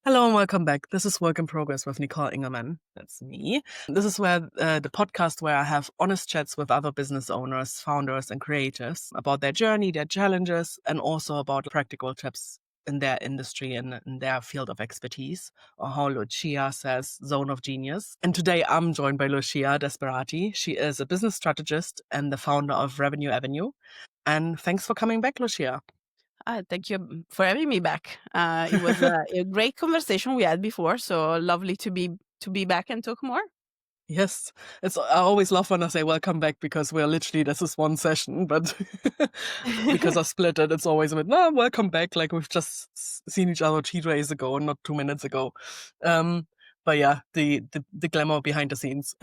Hello and welcome back. This is Work in Progress with Nicole Engelmann. That's me. This is where the podcast where I have honest chats with other business owners, founders, and creatives about their journey, their challenges, and also about practical tips in their industry and in their field of expertise, or how Lucia says, zone of genius. And today I'm joined by Lucia Desperati. She is a business strategist and the founder of Revenue Avenue. And thanks for coming back, Lucia. Thank you for having me back. It was a great conversation we had before, so lovely to be back and talk more. Yes, I always love when I say welcome back because we're literally this is one session, but because I split it, it's always a bit no welcome back. Like we've just seen each other 2 days ago, not 2 minutes ago. Um, but yeah, the glamour behind the scenes.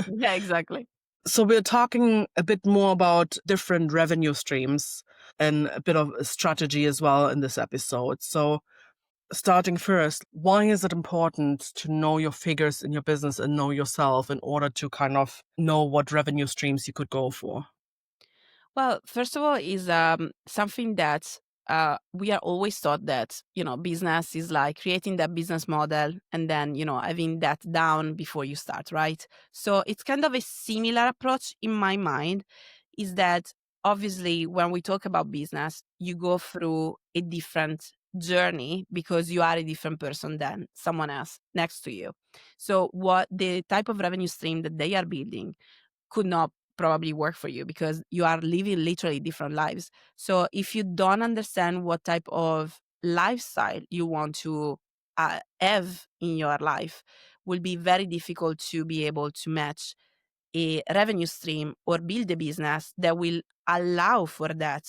Yeah, exactly. So we're talking a bit more about different revenue streams and a bit of strategy as well in this episode. So starting first, why is it important to know your figures in your business and know yourself in order to kind of know what revenue streams you could go for? Well, first of all, is something that we are always taught that business is like creating that business model and then having that down before you start, right? So it's kind of a similar approach in my mind. Is that obviously when we talk about business, you go through a different journey because you are a different person than someone else next to you. So what the type of revenue stream that they are building could not probably work for you because you are living literally different lives. So if you don't understand what type of lifestyle you want to have in your life, will be very difficult to be able to match a revenue stream or build a business that will allow for that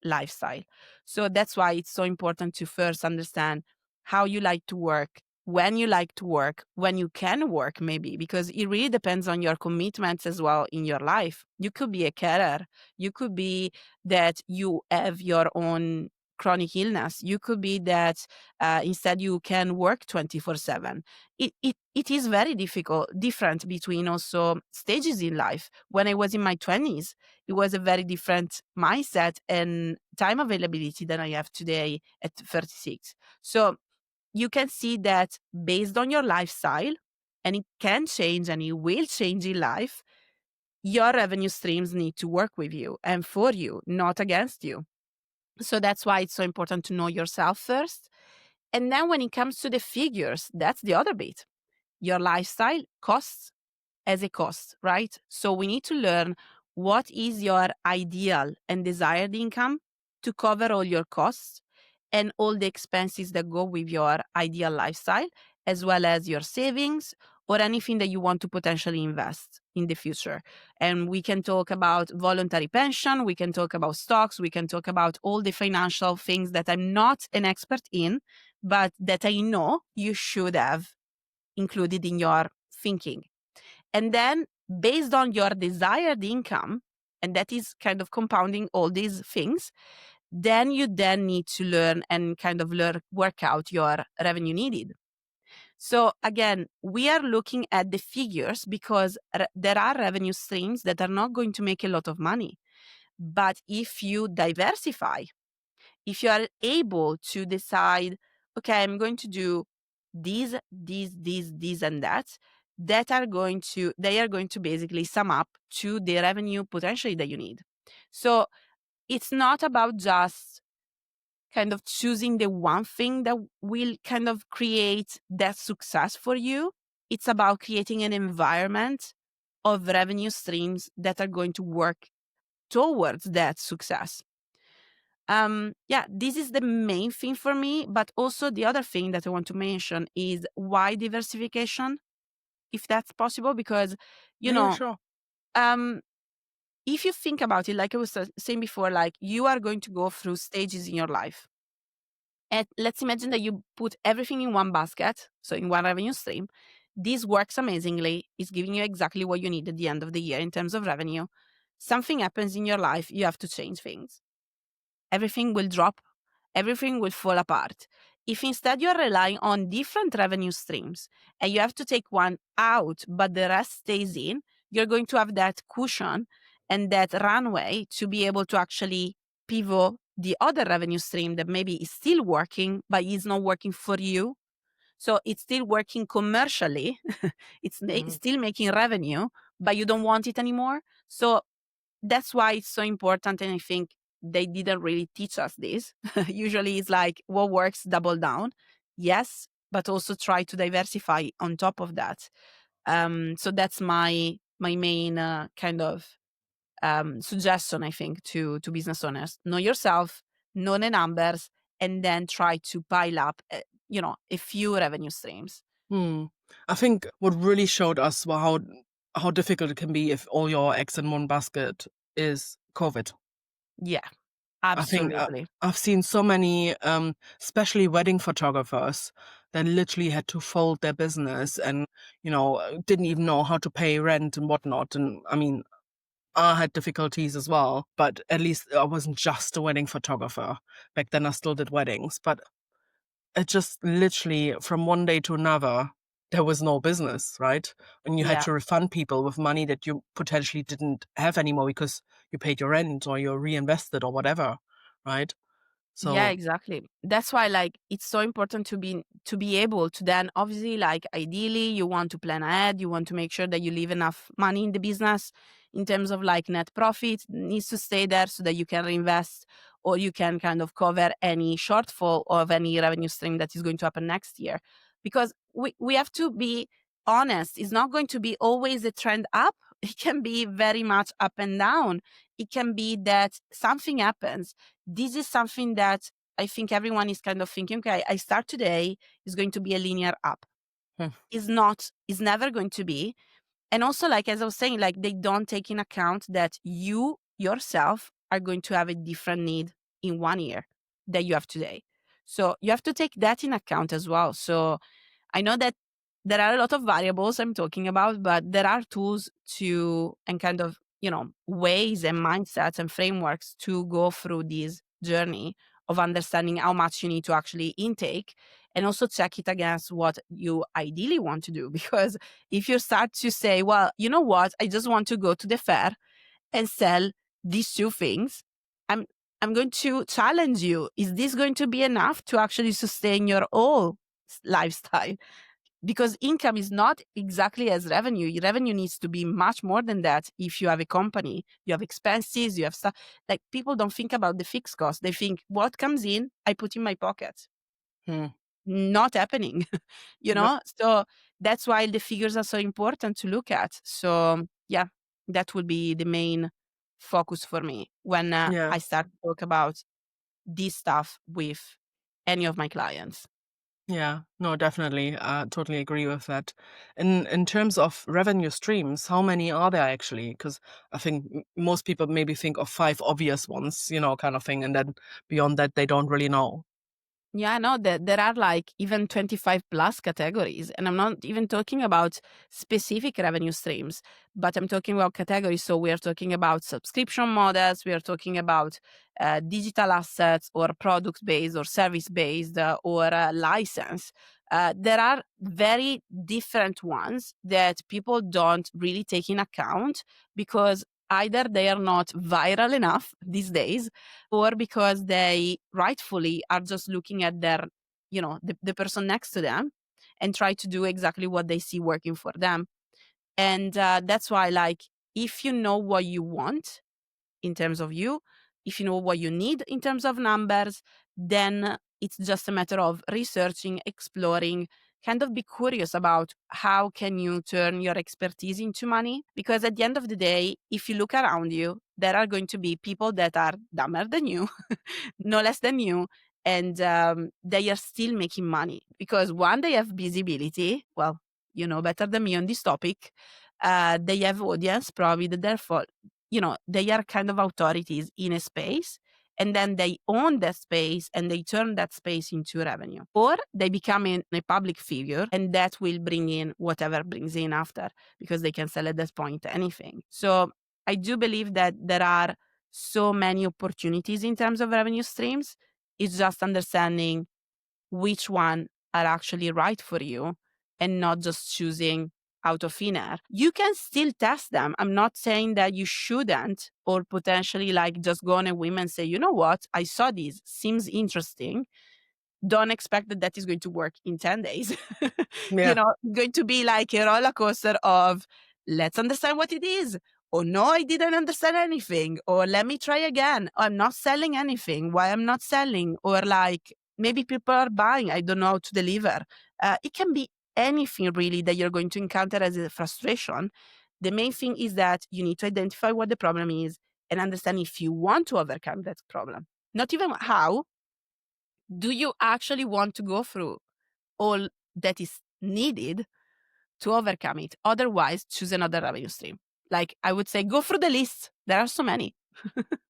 lifestyle. So that's why it's so important to first understand how you like to work, when you like to work, when you can work, maybe, because it really depends on your commitments as well in your life. You could be a carer, you could be that you have your own chronic illness, you could be that instead you can work 24/7. It is very different between also stages in life. When I was in my 20s, it was a very different mindset and time availability than I have today at 36. So you can see that based on your lifestyle, and it can change and it will change in life, your revenue streams need to work with you and for you, not against you. So that's why it's so important to know yourself first. And then when it comes to the figures, that's the other bit. Your lifestyle costs as a cost, right? So we need to learn what is your ideal and desired income to cover all your costs and all the expenses that go with your ideal lifestyle, as well as your savings or anything that you want to potentially invest in the future. And we can talk about voluntary pension, we can talk about stocks, we can talk about all the financial things that I'm not an expert in, but that I know you should have included in your thinking. And then based on your desired income, and that is kind of compounding all these things, then you then need to learn and kind of work out your revenue needed. So again, we are looking at the figures because there are revenue streams that are not going to make a lot of money. But if you diversify, if you are able to decide, okay, I'm going to do these, and that they are going to basically sum up to the revenue potentially that you need. So it's not about just kind of choosing the one thing that will kind of create that success for you. It's about creating an environment of revenue streams that are going to work towards that success. Yeah, this is the main thing for me, but also the other thing that I want to mention is why diversification, if that's possible, because you Yeah, know sure. um if you think about it, like I was saying before, like you are going to go through stages in your life, and let's imagine that you put everything in one basket, so in one revenue stream. This works amazingly, it's giving you exactly what you need at the end of the year in terms of revenue. Something happens in your life, you have to change things, everything will drop, everything will fall apart. If instead you're relying on different revenue streams and you have to take one out, but the rest stays in, you're going to have that cushion and that runway to be able to actually pivot the other revenue stream that maybe is still working, but is not working for you. So it's still working commercially. It's Mm. still making revenue, but you don't want it anymore. So that's why it's so important. And I think they didn't really teach us this. Usually it's like what works, double down. Yes, but also try to diversify on top of that. So that's my main kind of suggestion, I think, to business owners. Know yourself, know the numbers, and then try to pile up, a few revenue streams. Hmm. I think what really showed us how difficult it can be if all your eggs in one basket is COVID. Yeah, I think absolutely. I've seen so many, especially wedding photographers that literally had to fold their business and, didn't even know how to pay rent and whatnot. And I mean, I had difficulties as well, but at least I wasn't just a wedding photographer. Back then, I still did weddings, but it just literally from one day to another, there was no business, right? And you had Yeah. to refund people with money that you potentially didn't have anymore because you paid your rent or you reinvested or whatever, right? Yeah, So, exactly. That's why like it's so important to be able to then obviously like ideally you want to plan ahead, you want to make sure that you leave enough money in the business in terms of like net profit needs to stay there so that you can reinvest or you can kind of cover any shortfall of any revenue stream that is going to happen next year. Because we have to be honest, it's not going to be always a trend up. It can be very much up and down. It can be that something happens. This is something that I think everyone is kind of thinking, okay, I start today, is going to be a linear up. hmm, Is not, is never going to be. And also, like as I was saying, like they don't take in account that you yourself are going to have a different need in 1 year that you have today. So you have to take that in account as well. So I know that there are a lot of variables I'm talking about, but there are tools to and kind of, ways and mindsets and frameworks to go through this journey of understanding how much you need to actually intake and also check it against what you ideally want to do. Because if you start to say, well, you know what, I just want to go to the fair and sell these two things, I'm I'm going to challenge you. Is this going to be enough to actually sustain your whole lifestyle? Because income is not exactly as revenue. Revenue needs to be much more than that. If you have a company, you have expenses, you have stuff. Like people don't think about the fixed cost. They think what comes in, I put in my pocket. hmm, Not happening, yep, So that's why the figures are so important to look at. So yeah, that would be the main focus for me when yeah. I start to talk about this stuff with any of my clients. Yeah, no, definitely. Totally agree with that. In terms of revenue streams, how many are there actually? Because I think most people maybe think of five obvious ones, kind of thing, and then beyond that, they don't really know. Yeah, no, there are like even 25 plus categories. And I'm not even talking about specific revenue streams, but I'm talking about categories. So we are talking about subscription models, we are talking about digital assets or product based or service based or license. There are very different ones that people don't really take in account because either they are not viral enough these days or because they rightfully are just looking at their, the person next to them and try to do exactly what they see working for them. And that's why, like, if you know what you want in terms of you, if you know what you need in terms of numbers, then it's just a matter of researching, exploring, kind of be curious about how can you turn your expertise into money, because at the end of the day, if you look around you, there are going to be people that are dumber than you, no less than you, and they are still making money because one, they have visibility. Well, you know better than me on this topic. They have audience, probably that therefore, they are kind of authorities in a space, and then they own that space and they turn that space into revenue, or they become a public figure, and that will bring in whatever brings in after, because they can sell at that point anything. So I do believe that there are so many opportunities in terms of revenue streams. It's just understanding which one are actually right for you and not just choosing out of thin air. You can still test them. I'm not saying that you shouldn't, or potentially like just go on a whim and say, you know what, I saw this, seems interesting. don't expect that that is going to work in 10 days. Yeah. It's going to be like a roller coaster of let's understand what it is. Or no, I didn't understand anything. Or let me try again. I'm not selling anything. Why I'm not selling? Or like maybe people are buying. I don't know how to deliver. It can be anything really that you're going to encounter as a frustration. The main thing is that you need to identify what the problem is and understand if you want to overcome that problem. Not even how, do you actually want to go through all that is needed to overcome it? Otherwise, choose another revenue stream. Like I would say, go through the list. There are so many.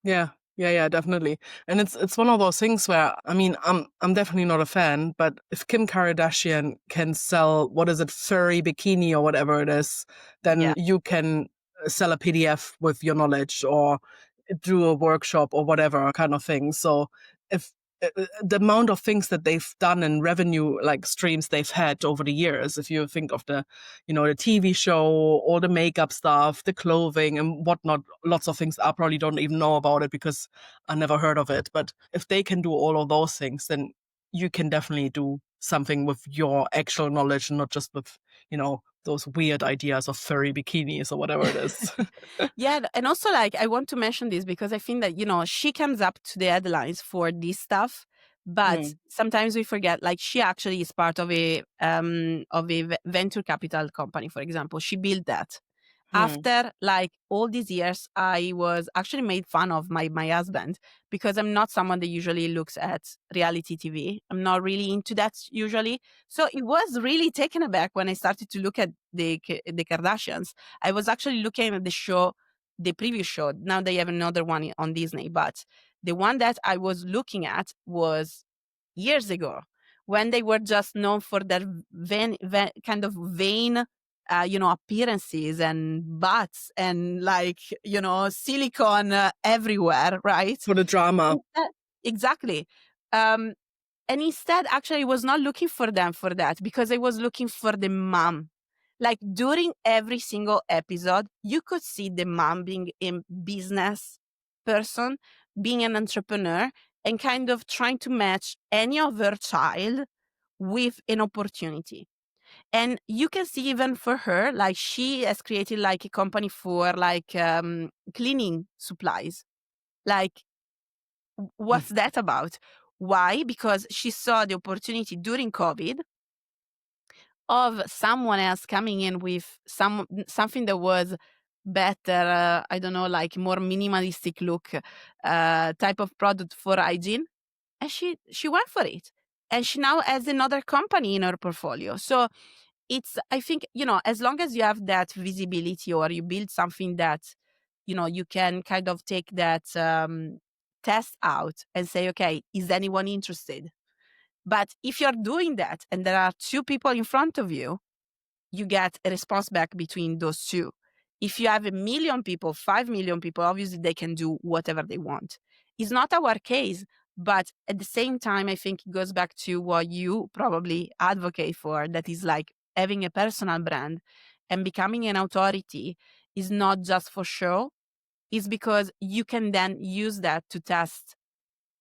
Yeah. Yeah, definitely. And it's one of those things where, I mean, I'm definitely not a fan, but if Kim Kardashian can sell, what is it, furry bikini or whatever it is, then Yeah. you can sell a PDF with your knowledge or do a workshop or whatever kind of thing. So if the amount of things that they've done and revenue like streams they've had over the years, if you think of the, the TV show, all the makeup stuff, the clothing and whatnot, lots of things I probably don't even know about it because I never heard of it. But if they can do all of those things, then you can definitely do something with your actual knowledge and not just with, those weird ideas of furry bikinis or whatever it is. Yeah. And also, like, I want to mention this because I think that, she comes up to the headlines for this stuff. But Mm, sometimes we forget, like, she actually is part of a venture capital company, for example. She built that. mm, After like all these years, I was actually made fun of my husband because I'm not someone that usually looks at reality TV. I'm not really into that usually. So it was really taken aback when I started to look at the Kardashians. I was actually looking at the show, the previous show. Now they have another one on Disney, but the one that I was looking at was years ago when they were just known for their kind of vain appearances and butts and like, silicone everywhere, right? for the drama. Instead- exactly. Um, and instead, actually, I was not looking for them for that because I was looking for the mom. Like during every single episode, you could see the mom being a business person, being an entrepreneur, and kind of trying to match any of her child with an opportunity. And you can see even for her, like she has created like a company for like cleaning supplies. Like, Mm. what's that about? Why? Because she saw the opportunity during COVID of someone else coming in with something that was better, I don't know, like more minimalistic look type of product for hygiene, and she went for it, and she now has another company in her portfolio. So it's, I think, as long as you have that visibility or you build something that, you can kind of take that test out and say, okay, is anyone interested? But if you're doing that and there are two people in front of you, you get a response back between those two. If you have 1 million people, 5 million people, obviously they can do whatever they want. It's not our case, but at the same time, I think it goes back to what you probably advocate for, that is like having a personal brand and becoming an authority is not just for show, is because you can then use that to test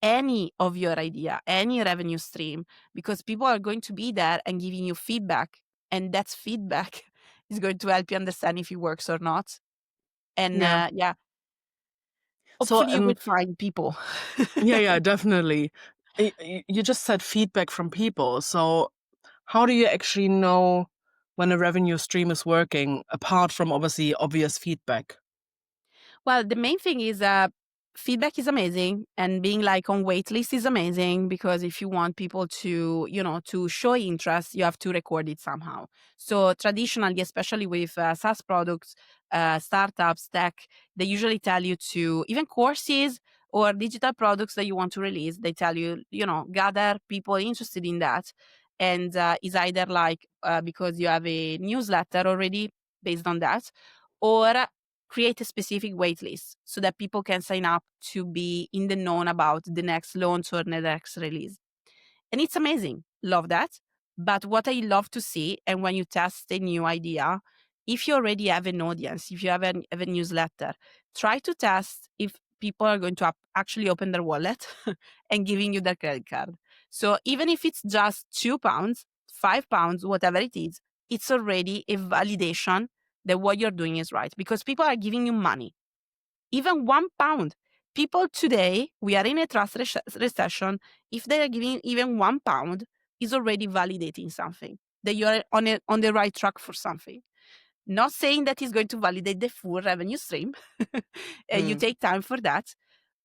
any of your idea, any revenue stream, because people are going to be there and giving you feedback. And that feedback is going to help you understand if it works or not. And Yeah. yeah, So, hopefully you will find people. yeah, definitely. You just said feedback from people. So how do you actually know when a revenue stream is working apart from obviously obvious feedback? Well, the main thing is feedback is amazing, and being like on wait list is amazing, because if you want people to, to show interest, you have to record it somehow. So traditionally, especially with SaaS products, startups, tech, they usually tell you to, even courses or digital products that you want to release, they tell you, gather people interested in that. And is either like because you have a newsletter already based on that, or create a specific wait list so that people can sign up to be in the known about the next launch or the next release. And it's amazing. Love that. But what I love to see, and when you test a new idea, if you already have an audience, if you have a newsletter, try to test if people are going to actually open their wallet and giving you their credit card. So even if it's just £2, £5, whatever it is, it's already a validation that what you're doing is right because people are giving you money. Even £1. People today, we are in a trust recession. If they are giving even £1, is already validating something that you are on the right track for something. Not saying that is going to validate the full revenue stream. You Mm, take time for that,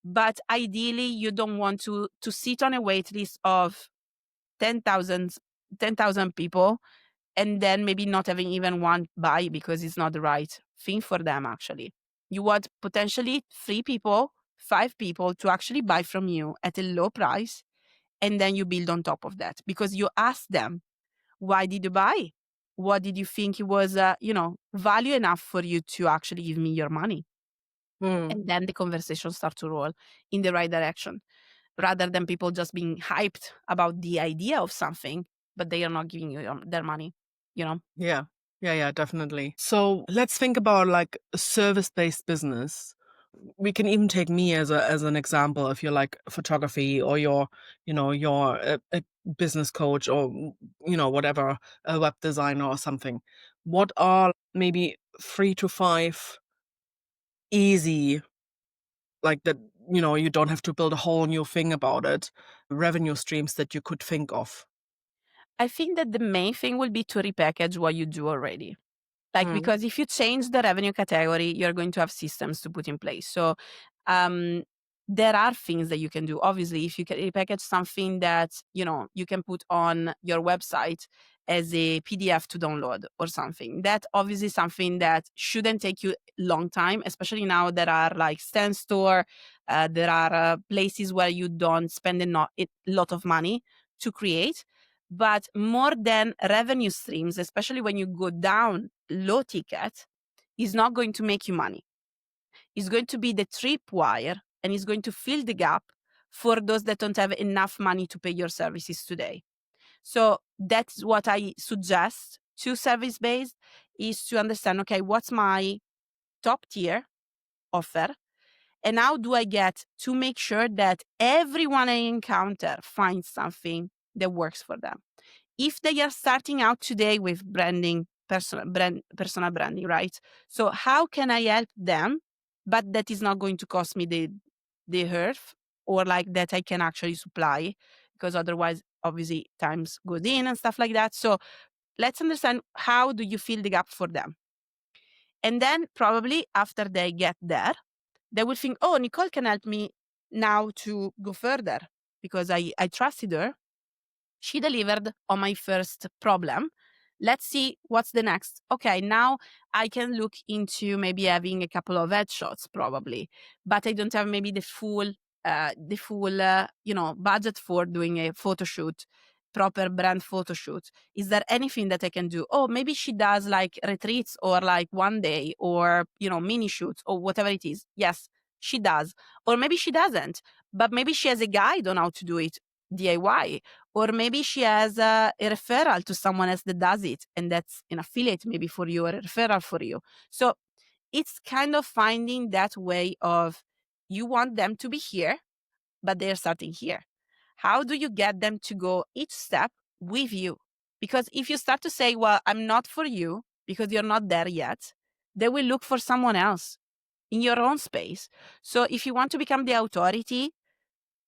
but ideally, you don't want to sit on a wait list of 10,000 10,000 people and then maybe not having even one buy because it's not the right thing for them actually. You want potentially 3 people, 5 people to actually buy from you at a low price, and then you build on top of that because you ask them, why did you buy? What did you think it was, value enough for you to actually give me your money? mm. And then the conversation start to roll in the right direction rather than people just being hyped about the idea of something, but they are not giving you their money, you know? Yeah. Yeah, yeah, definitely. So let's think about like a service-based business. We can even take me as an example. If you're like photography or you're a business coach or whatever, a web designer or something. What are maybe 3 to 5 easy, like that, you don't have to build a whole new thing about it, revenue streams that you could think of? I think that the main thing will be to repackage what you do already. Like, Mm, because if you change the revenue category, you're going to have systems to put in place. So, um, there are things that you can do. Obviously, if you can repackage something that, you can put on your website as a PDF to download or something, that obviously something that shouldn't take you long time, especially now there are like stand store, there are places where you don't spend a lot of money to create. But more than revenue streams, especially when you go down low ticket, is not going to make you money. It's going to be the tripwire and it's going to fill the gap for those that don't have enough money to pay your services today. So that's what I suggest to service based is to understand, okay, what's my top tier offer? And how do I get to make sure that everyone I encounter finds something that works for them? If they are starting out today with branding, personal branding, right? So how can I help them, but that is not going to cost me the earth or like that I can actually supply because otherwise obviously times goes in and stuff like that. So let's understand how do you fill the gap for them. And then probably after they get there, they will think, oh, Nicole can help me now to go further because I trusted her. She delivered on my first problem. Let's see what's the next. Okay, now I can look into maybe having a couple of headshots probably, but I don't have maybe the full budget for doing a photo shoot, proper brand photo shoot. Is there anything that I can do? Oh, maybe she does like retreats or like one day or, mini shoots or whatever it is. Yes, she does. Or maybe she doesn't, but maybe she has a guide on how to do it DIY, or maybe she has a referral to someone else that does it, and that's an affiliate maybe for you or a referral for you. So it's kind of finding that way of you want them to be here, but they're starting here. How do you get them to go each step with you? Because if you start to say, well, I'm not for you because you're not there yet, they will look for someone else in your own space. So if you want to become the authority,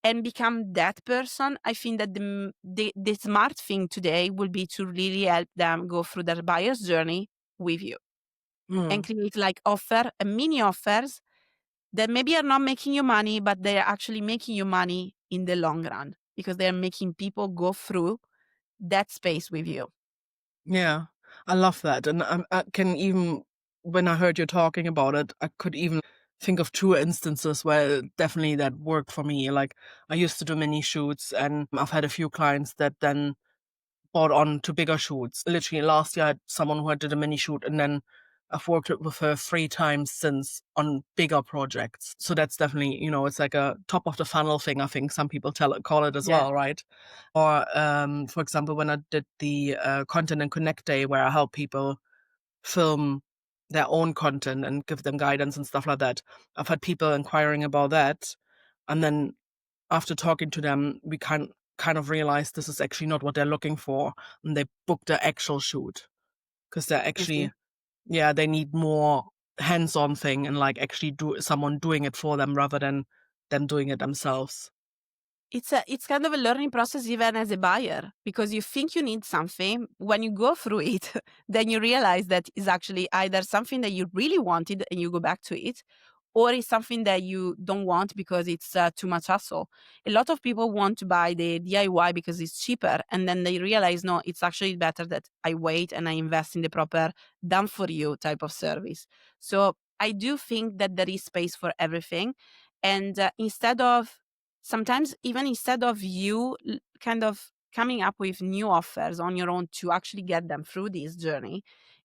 and become that person, I think that the smart thing today will be to really help them go through their buyer's journey with you and mm. create like mini offers that maybe are not making you money, but they are actually making you money in the long run because they are making people go through that space with you. Yeah, I love that, and I can even, when I heard you talking about it, I could even think of 2 instances where definitely that worked for me. Like, I used to do mini shoots, and I've had a few clients that then bought on to bigger shoots. Literally last year, I had someone who did a mini shoot, and then I've worked with her 3 times since on bigger projects. So that's definitely, it's like a top of the funnel thing, I think some people call it as Yeah. well, right? Or, for example, when I did the Content and Connect Day, where I help people film their own content and give them guidance and stuff like that. I've had people inquiring about that, and then after talking to them, we kind of realize this is actually not what they're looking for, and they book the actual shoot because they're You see? actually, yeah, they need more hands-on thing and like actually someone doing it for them rather than them doing it themselves. It's kind of a learning process even as a buyer, because you think you need something. When you go through it, then you realize that it's actually either something that you really wanted and you go back to it, or it's something that you don't want because it's too much hassle. A lot of people want to buy the DIY because it's cheaper, and then they realize, no, it's actually better that I wait and I invest in the proper done for you type of service. So I do think that there is space for everything. And instead of you kind of coming up with new offers on your own to actually get them through this journey,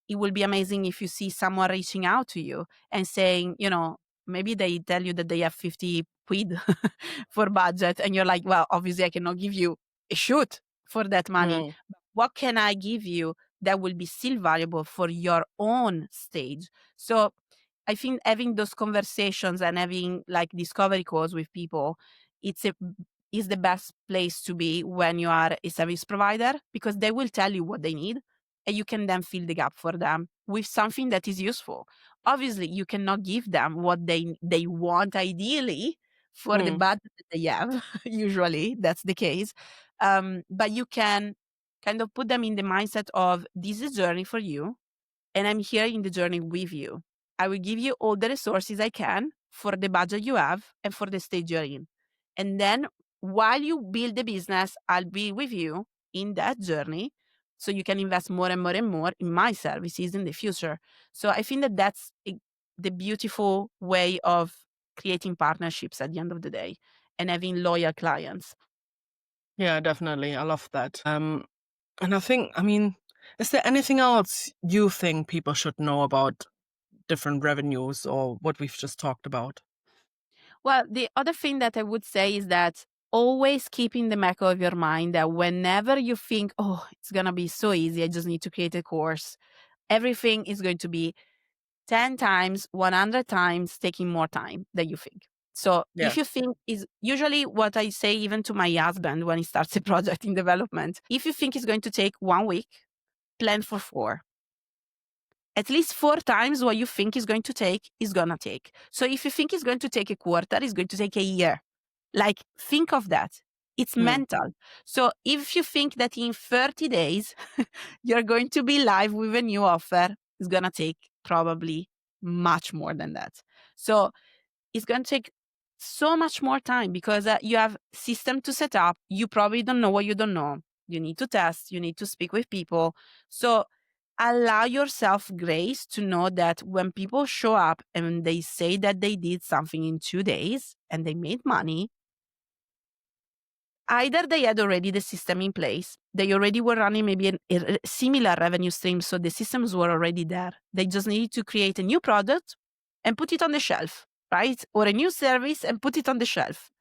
it will be amazing if you see someone reaching out to you and saying, maybe they tell you that they have 50 quid for budget, and you're like, well, obviously I cannot give you a shoot for that money. Mm. But what can I give you that will be still valuable for your own stage? So I think having those conversations and having like discovery calls with people, it's a is the best place to be when you are a service provider, because they will tell you what they need and you can then fill the gap for them with something that is useful. Obviously, you cannot give them what they want ideally for the Mm. budget that they have. Usually, that's the case. But you can kind of put them in the mindset of, this is a journey for you and I'm here in the journey with you. I will give you all the resources I can for the budget you have and for the stage you're in. And then while you build the business, I'll be with you in that journey so you can invest more and more and more in my services in the future. So I think that the beautiful way of creating partnerships at the end of the day and having loyal clients. Yeah, definitely. I love that. And I think, I mean, is there anything else you think people should know about different revenues or what we've just talked about? Well, the other thing that I would say is that always keep in the back of your mind that whenever you think, oh, it's going to be so easy, I just need to create a course, everything is going to be 10 times, 100 times taking more time than you think. So Yeah. if you think is usually what I say even to my husband when he starts a project in development, if you think it's going to take 1 week, plan for 4. At least 4 times what you think is going to take is going to take. So if you think it's going to take a quarter, it's going to take a year. Like, think of that. It's Mm. mental. So if you think that in 30 days you're going to be live with a new offer, it's going to take probably much more than that. So it's going to take so much more time because you have system to set up. You probably don't know what you don't know. You need to test. You need to speak with people. So allow yourself grace to know that when people show up and they say that they did something in 2 days and they made money, either they had already the system in place, they already were running maybe a similar revenue stream, so the systems were already there. They just needed to create a new product and put it on the shelf, right? Or a new service and put it on the shelf.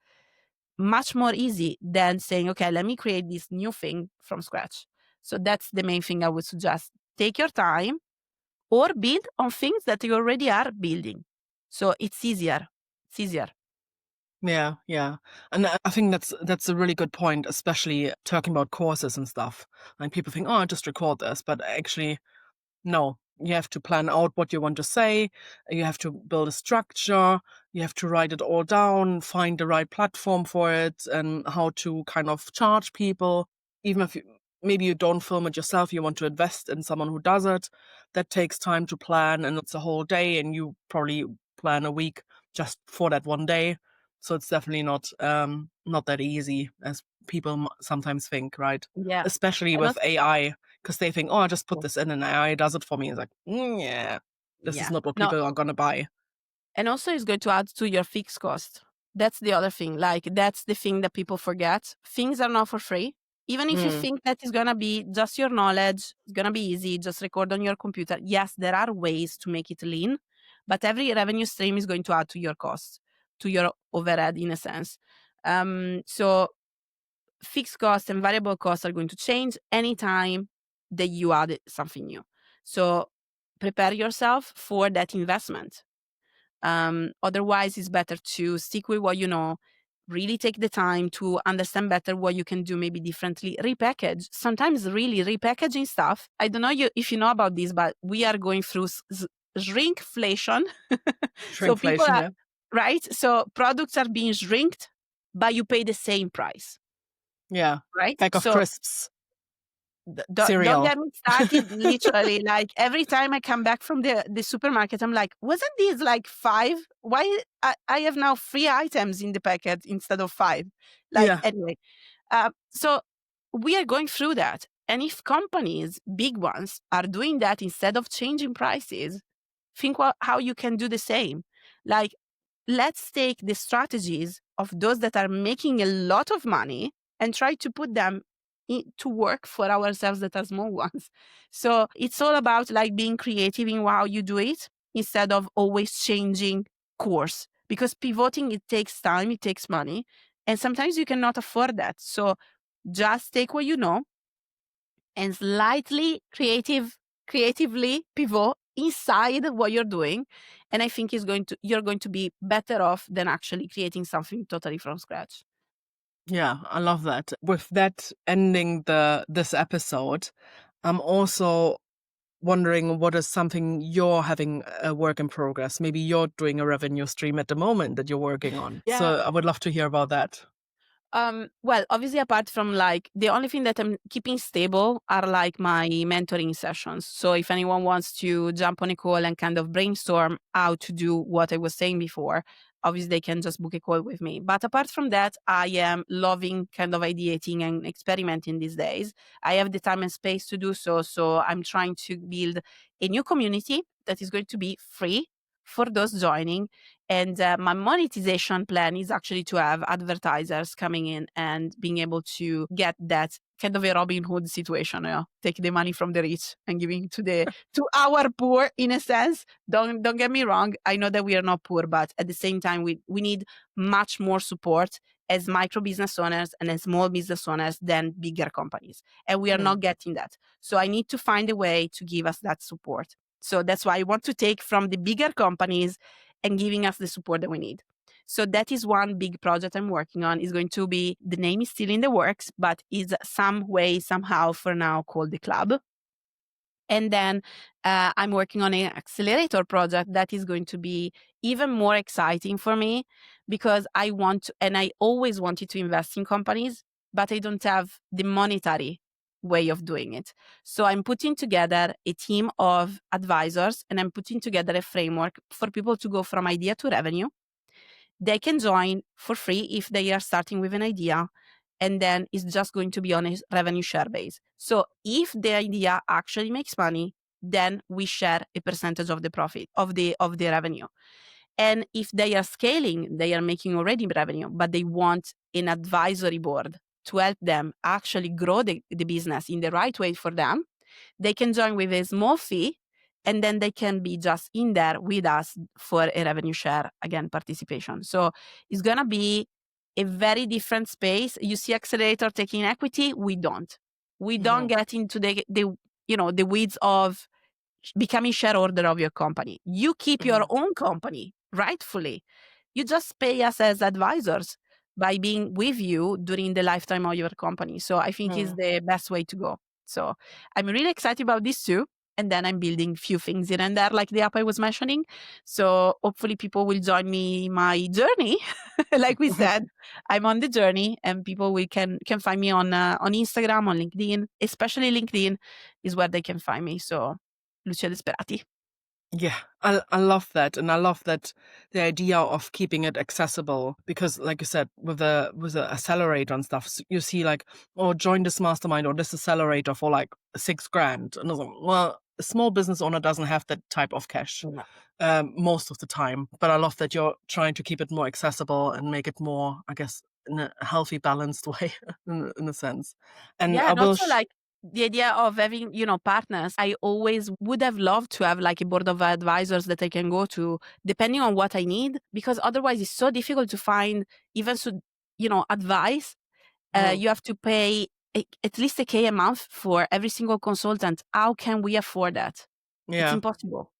Much more easy than saying, okay, let me create this new thing from scratch. So that's the main thing I would suggest. Take your time or build on things that you already are building. So it's easier. It's easier. Yeah, yeah. And I think that's a really good point, especially talking about courses and stuff. Like people think, oh, I just record this, but actually no, you have to plan out what you want to say. You have to build a structure. You have to write it all down, find the right platform for it, and how to kind of charge people. Even if maybe you don't film it yourself, you want to invest in someone who does it. That takes time to plan, and it's a whole day, and you probably plan a week just for that one day. So it's definitely not that easy as people sometimes think, right? Yeah. Especially And with also, AI, because they think, oh, I just put this in and AI does it for me. It's like, yeah, this is yeah. not what No, people are gonna buy. and also it's going to add to your fixed cost. That's the other thing. Like, that's the thing that people forget. Things are not for free. Even if you Mm, think that is going to be just your knowledge, it's going to be easy, just record on your computer. Yes, there are ways to make it lean, but every revenue stream is going to add to your cost, to your overhead in a sense. So fixed costs and variable costs are going to change anytime that you add something new. So prepare yourself for that investment. Otherwise, it's better to stick with what you know, really take the time to understand better what you can do maybe differently. Repackage. Sometimes really repackaging stuff. I don't know if you know about this, but we are going through shrinkflation. So people Shrinkflation, are, yeah. right? So products are being shrinked, but you pay the same price, Yeah. right? Bag of So crisps, don't cereal. get me started. Literally, like every time I come back from the supermarket, I'm like, wasn't this like 5? Why I have now 3 items in the packet instead of 5? Like Yeah. anyway, so we are going through that. And if companies, big ones, are doing that instead of changing prices, think how you can do the same. Like, let's take the strategies of those that are making a lot of money and try to put them to work for ourselves that are small ones. So it's all about like being creative in how you do it instead of always changing course, because pivoting, it takes time, it takes money, and sometimes you cannot afford that. So just take what you know and slightly creatively pivot inside what you're doing. And I think you're going to be better off than actually creating something totally from scratch. Yeah, I love that. With that ending this episode, I'm also wondering what is something you're having a work in progress. Maybe you're doing a revenue stream at the moment that you're working on. Yeah. So I would love to hear about that. Well, obviously, apart from like the only thing that I'm keeping stable are like my mentoring sessions. So if anyone wants to jump on a call and kind of brainstorm how to do what I was saying before, obviously they can just book a call with me. But apart from that, I am loving kind of ideating and experimenting these days. I have the time and space to do so. So I'm trying to build a new community that is going to be free for those joining. And my monetization plan is actually to have advertisers coming in and being able to get that kind of a Robin Hood situation, take the money from the rich and giving to our poor in a sense. Don't get me wrong. I know that we are not poor, but at the same time, we need much more support as micro business owners and as small business owners than bigger companies. And we are Hmm. not getting that. So I need to find a way to give us that support. So that's why I want to take from the bigger companies and giving us the support that we need. So that is one big project I'm working on. Is going to be, the name is still in the works, but is some way, somehow for now called the club. And then I'm working on an accelerator project that is going to be even more exciting for me, because I want to, and I always wanted to invest in companies, but I don't have the monetary way of doing it. So I'm putting together a team of advisors and I'm putting together a framework for people to go from idea to revenue. They can join for free if they are starting with an idea, and then it's just going to be on a revenue share base. So if the idea actually makes money, then we share a percentage of the profit of the revenue. And if they are scaling, they are making already revenue, but they want an advisory board to help them actually grow the business in the right way for them, they can join with a small fee, and then they can be just in there with us for a revenue share, again, participation. So it's going to be a very different space. You see accelerator taking equity, we don't. We don't Hmm. get into the weeds of becoming shareholder of your company. You keep your Hmm. own company rightfully. You just pay us as advisors by being with you during the lifetime of your company. So I think is Hmm. the best way to go. So I'm really excited about this too. And then I'm building few things here and there, like the app I was mentioning. So hopefully people will join me my journey. Like we said, I'm on the journey, and people can find me on Instagram, on LinkedIn, especially LinkedIn is where they can find me. So Lucia Desperati. Yeah, I love that, and I love that the idea of keeping it accessible, because, like you said, with the accelerator and stuff, you see like, oh, join this mastermind or this accelerator for like 6 grand, and I was like, well, a small business owner doesn't have that type of cash No. most of the time. But I love that you're trying to keep it more accessible and make it more, I guess, in a healthy, balanced way, in a sense. And Yeah, I and will. also like the idea of having, partners. I always would have loved to have like a board of advisors that I can go to depending on what I need, because otherwise it's so difficult to find even advice. Mhm. You have to pay at least a K a month for every single consultant. How can we afford that? It's Yeah. impossible.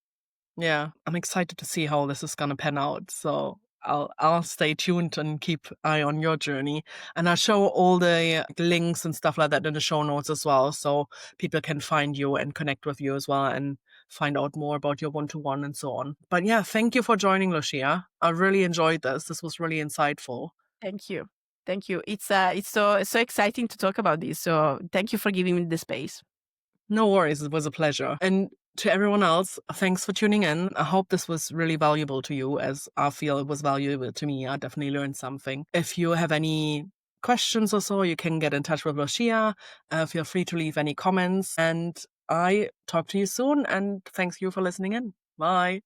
Yeah, I'm excited to see how this is gonna pan out. So I'll stay tuned and keep eye on your journey. And I'll show all the links and stuff like that in the show notes as well, so people can find you and connect with you as well and find out more about your one-to-one and so on. But yeah, thank you for joining, Lucia. I really enjoyed this. This was really insightful. Thank you. Thank you. It's so exciting to talk about this. So thank you for giving me the space. No worries. It was a pleasure. And to everyone else, thanks for tuning in. I hope this was really valuable to you, as I feel it was valuable to me. I definitely learned something. If you have any questions or so, you can get in touch with Lucia. Feel free to leave any comments. And I talk to you soon. And thanks you for listening in. Bye.